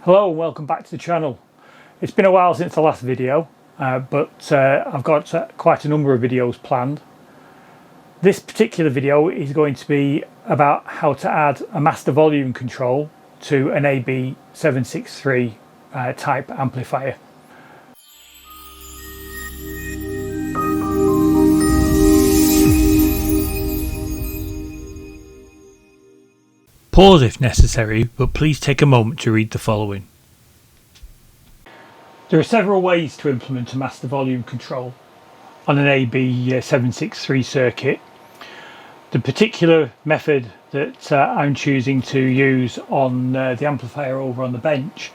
Hello and welcome back to the channel. It's been a while since the last video, but I've got quite a number of videos planned. This particular video is going to be about how to add a master volume control to an AB763 type amplifier. Pause if necessary, but please take a moment to read the following. There are several ways to implement a master volume control on an AB763 circuit. The particular method that I'm choosing to use on the amplifier over on the bench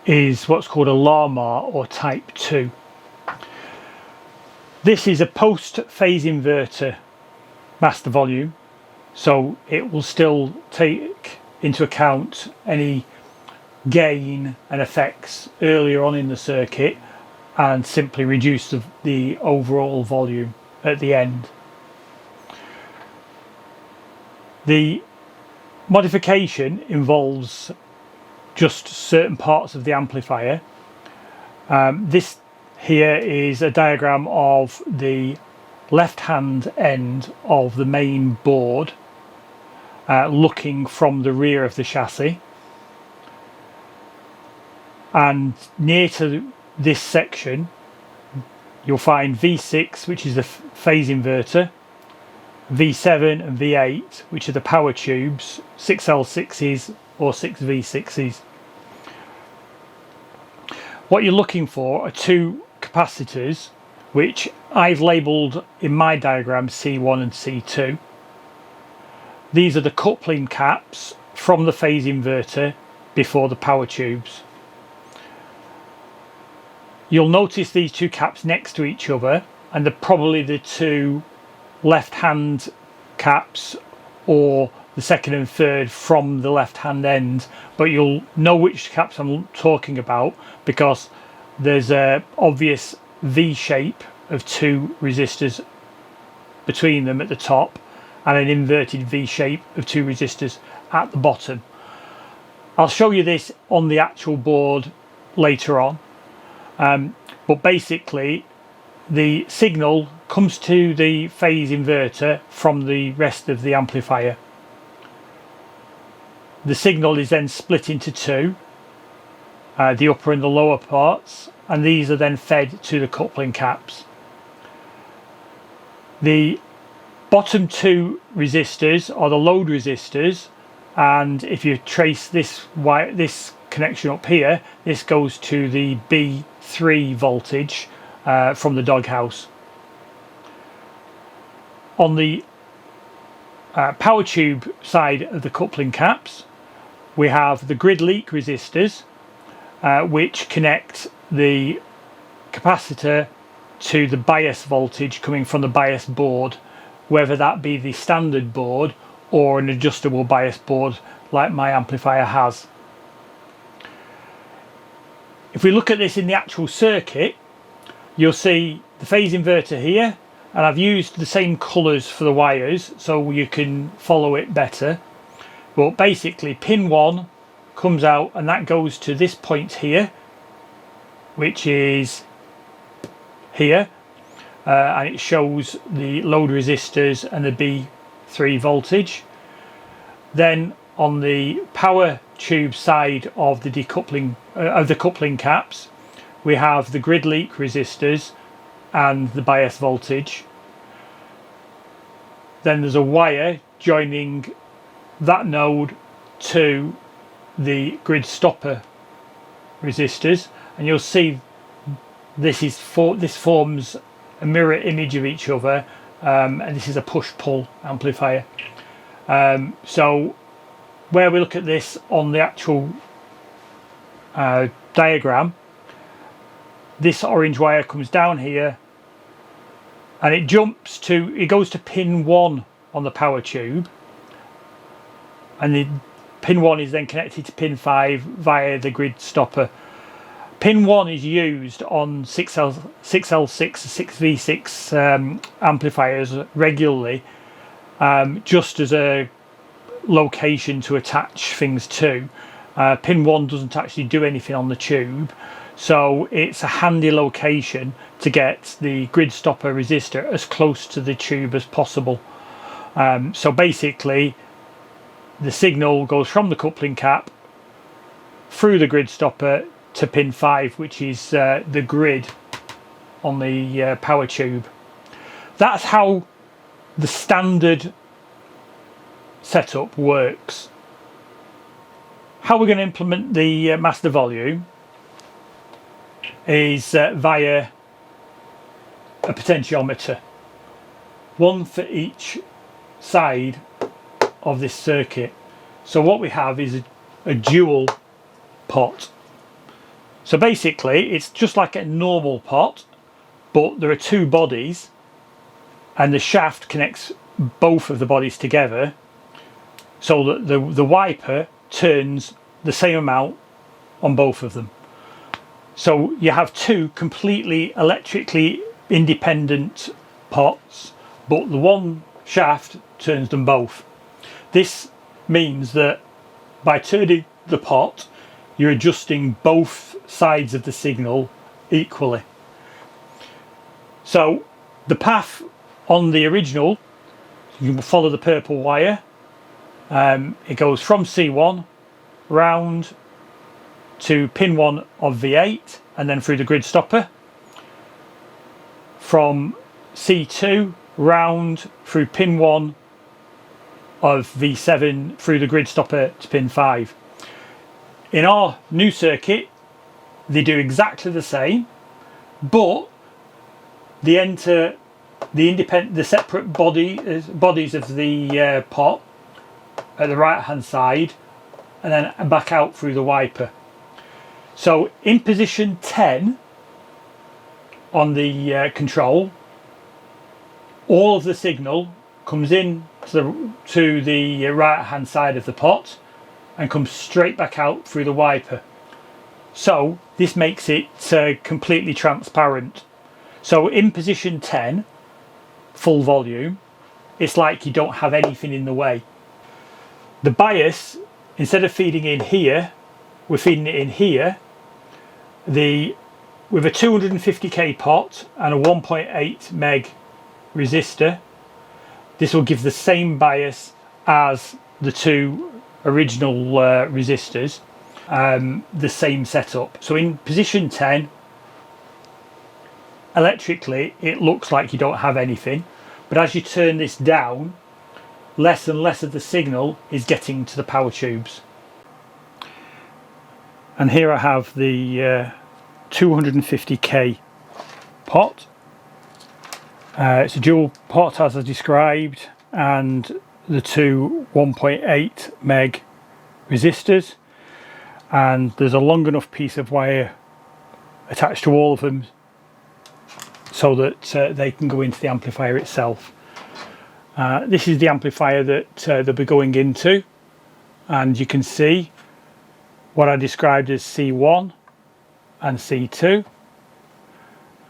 is what's called a LAMA or Type 2. This is a post-phase inverter master volume. So it will still take into account any gain and effects earlier on in the circuit and simply reduce the overall volume at the end. The modification involves just certain parts of the amplifier. This here is a diagram of the left hand end of the main board, looking from the rear of the chassis, and near to this section you'll find V6, which is the phase inverter, V7 and V8, which are the power tubes, 6L6s or 6V6s. What you're looking for are two capacitors, which I've labelled in my diagram C1 and C2. These are the coupling caps from the phase inverter before the power tubes. You'll notice these two caps next to each other, and they're probably the two left hand caps or the second and third from the left hand end, but you'll know which caps I'm talking about because there's a obvious V shape of two resistors between them at the top and an inverted V shape of two resistors at the bottom. I'll show you this on the actual board later on, but basically the signal comes to the phase inverter from the rest of the amplifier. The signal is then split into two, the upper and the lower parts, and these are then fed to the coupling caps. The bottom two resistors are the load resistors, and if you trace this connection up here, this goes to the B3 voltage from the doghouse. On the power tube side of the coupling caps, we have the grid leak resistors, which connect the capacitor to the bias voltage coming from the bias board, whether that be the standard board or an adjustable bias board like my amplifier has. If we look at this in the actual circuit, you'll see the phase inverter here, and I've used the same colours for the wires so you can follow it better. But basically pin 1 comes out and that goes to this point here, which is here, and it shows the load resistors and the B3 voltage. Then on the power tube side of the decoupling of the coupling caps, we have the grid leak resistors and the bias voltage. Then there's a wire joining that node to the grid stopper resistors, and you'll see this forms a mirror image of each other, and this is a push-pull amplifier. So where we look at this on the actual diagram, this orange wire comes down here and it goes to pin 1 on the power tube, and the pin 1 is then connected to pin 5 via the grid stopper. Pin 1 is used on 6L6, 6V6 amplifiers regularly, just as a location to attach things to. Pin 1 doesn't actually do anything on the tube, so it's a handy location to get the grid stopper resistor as close to the tube as possible. So basically the signal goes from the coupling cap through the grid stopper to pin 5, which is the grid on the power tube. That's how the standard setup works. How we're going to implement the master volume is via a potentiometer, one for each side of this circuit. So what we have is a dual pot. So basically it's just like a normal pot, but there are two bodies and the shaft connects both of the bodies together so that the wiper turns the same amount on both of them. So you have two completely electrically independent pots, but the one shaft turns them both. This means that by turning the pot, you're adjusting both sides of the signal equally. So the path on the original, you can follow the purple wire. It goes from C1 round to pin 1 of V8 and then through the grid stopper. From C2 round through pin 1 of V7 through the grid stopper to pin 5. In our new circuit they do exactly the same, but they enter the separate bodies of the pot at the right hand side and then back out through the wiper. So in position 10 on the control, all of the signal comes in to the right hand side of the pot and comes straight back out through the wiper. So this makes it completely transparent. So in position 10, full volume, it's like you don't have anything in the way. The bias, instead of feeding in here, we're feeding it in here. With a 250k pot and a 1.8 meg resistor, this will give the same bias as the two original resistors, the same setup. So in position 10, electrically it looks like you don't have anything, but as you turn this down, less and less of the signal is getting to the power tubes. And here I have the 250k pot. It's a dual pot as I described, and the two 1.8 meg resistors, and there's a long enough piece of wire attached to all of them so that they can go into the amplifier itself. This is the amplifier that they'll be going into, and you can see what I described as C1 and C2,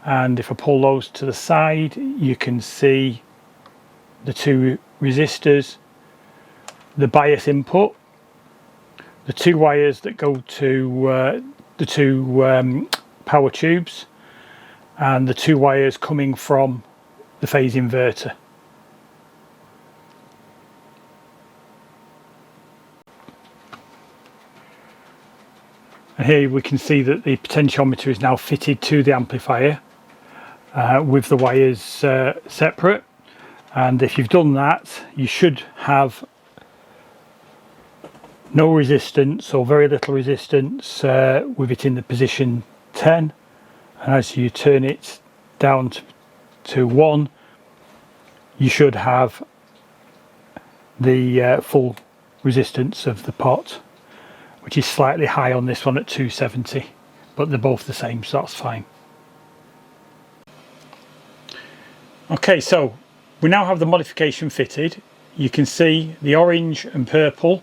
and if I pull those to the side you can see the two resistors, the bias input, the two wires that go to the two power tubes, and the two wires coming from the phase inverter. And here we can see that the potentiometer is now fitted to the amplifier with the wires separate, and if you've done that you should have no resistance or very little resistance with it in the position 10, and as you turn it down to 1 you should have the full resistance of the pot, which is slightly high on this one at 270, but they're both the same, so that's fine. Okay, so we now have the modification fitted. You can see the orange and purple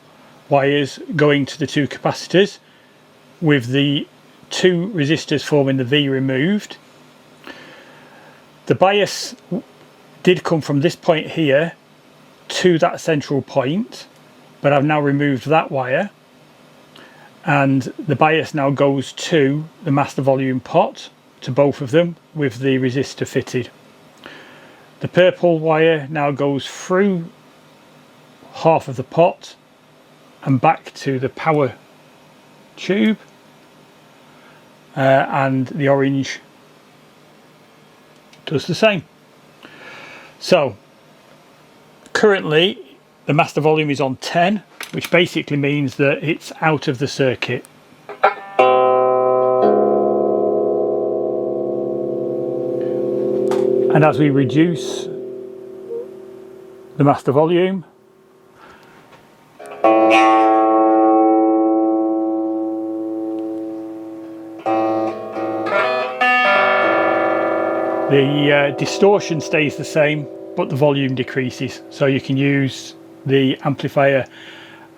wires going to the two capacitors with the two resistors forming the V removed. The bias did come from this point here to that central point, but I've now removed that wire, and the bias now goes to the master volume pot, to both of them, with the resistor fitted. The purple wire now goes through half of the pot and back to the power tube, and the orange does the same. So currently the master volume is on 10, which basically means that it's out of the circuit. And as we reduce the master volume, the distortion stays the same, but the volume decreases. So you can use the amplifier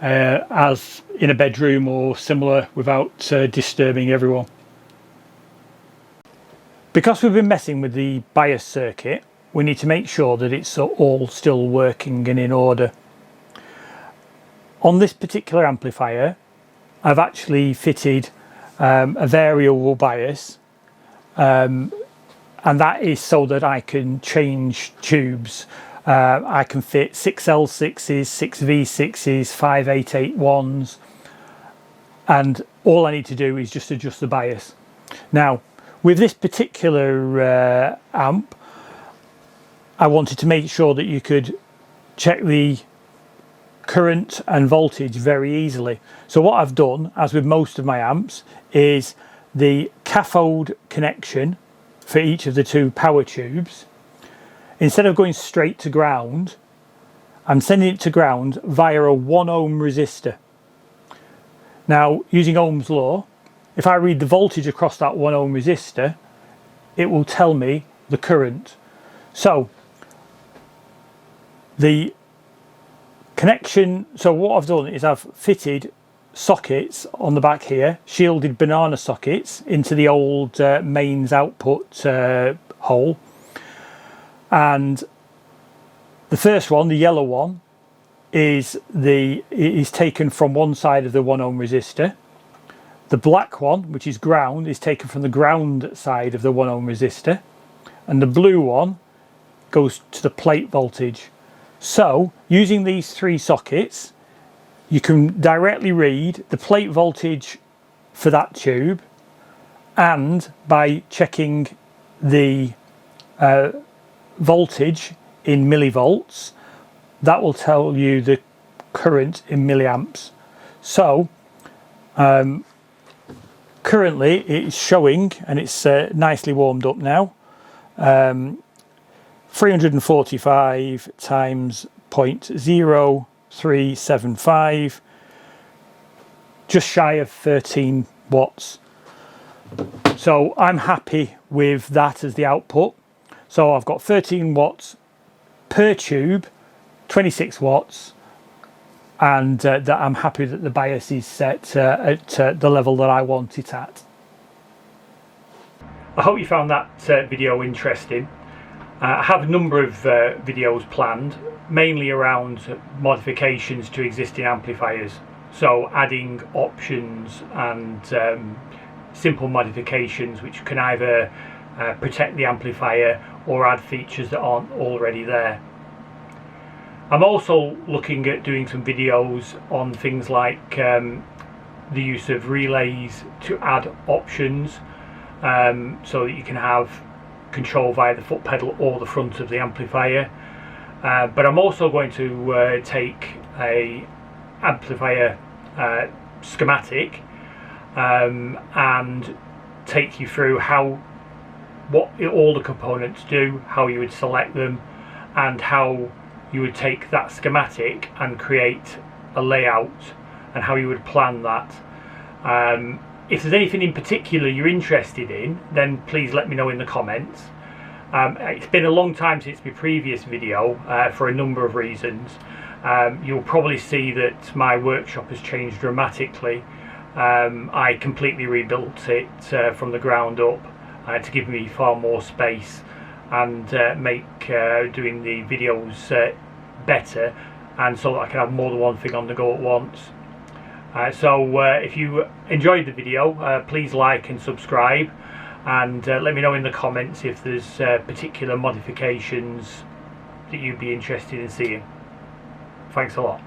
as in a bedroom or similar without disturbing everyone. Because we've been messing with the bias circuit, we need to make sure that it's all still working and in order. On this particular amplifier, I've actually fitted a variable bias, and that is so that I can change tubes. I can fit 6 L6s, 6 V6s, 5 881s, and all I need to do is just adjust the bias. Now, with this particular amp, I wanted to make sure that you could check the current and voltage very easily. So what I've done, as with most of my amps, is the cathode connection for each of the 2 power tubes, instead of going straight to ground, I'm sending it to ground via a 1 ohm resistor. Now, using Ohm's law, if I read the voltage across that 1 ohm resistor, it will tell me the current. So the connection, so what I've done is I've fitted sockets on the back here, shielded banana sockets into the old mains output hole, and the first one, the yellow one, is taken from one side of the 1 ohm resistor. The black one, which is ground, is taken from the ground side of the 1 ohm resistor, and the blue one goes to the plate voltage. So using these 3 sockets, you can directly read the plate voltage for that tube, and by checking the voltage in millivolts, that will tell you the current in milliamps. So currently it's showing, and it's nicely warmed up now, 345 times 0.0375, just shy of 13 watts. So I'm happy with that as the output. So I've got 13 watts per tube, 26 watts, and that I'm happy that the bias is set at the level that I want it at. I hope you found that video interesting. I have a number of videos planned, mainly around modifications to existing amplifiers. So adding options and simple modifications which can either protect the amplifier or add features that aren't already there. I'm also looking at doing some videos on things like the use of relays to add options, so that you can have control via the foot pedal or the front of the amplifier. But I'm also going to take a amplifier schematic and take you through what all the components do, how you would select them, and how you would take that schematic and create a layout, and how you would plan that. If there's anything in particular you're interested in, then please let me know in the comments. It's been a long time since my previous video for a number of reasons. You'll probably see that my workshop has changed dramatically. I completely rebuilt it from the ground up to give me far more space and make doing the videos better, and so that I can have more than one thing on the go at once. So if you enjoyed the video, please like and subscribe, and let me know in the comments if there's particular modifications that you'd be interested in seeing. Thanks a lot.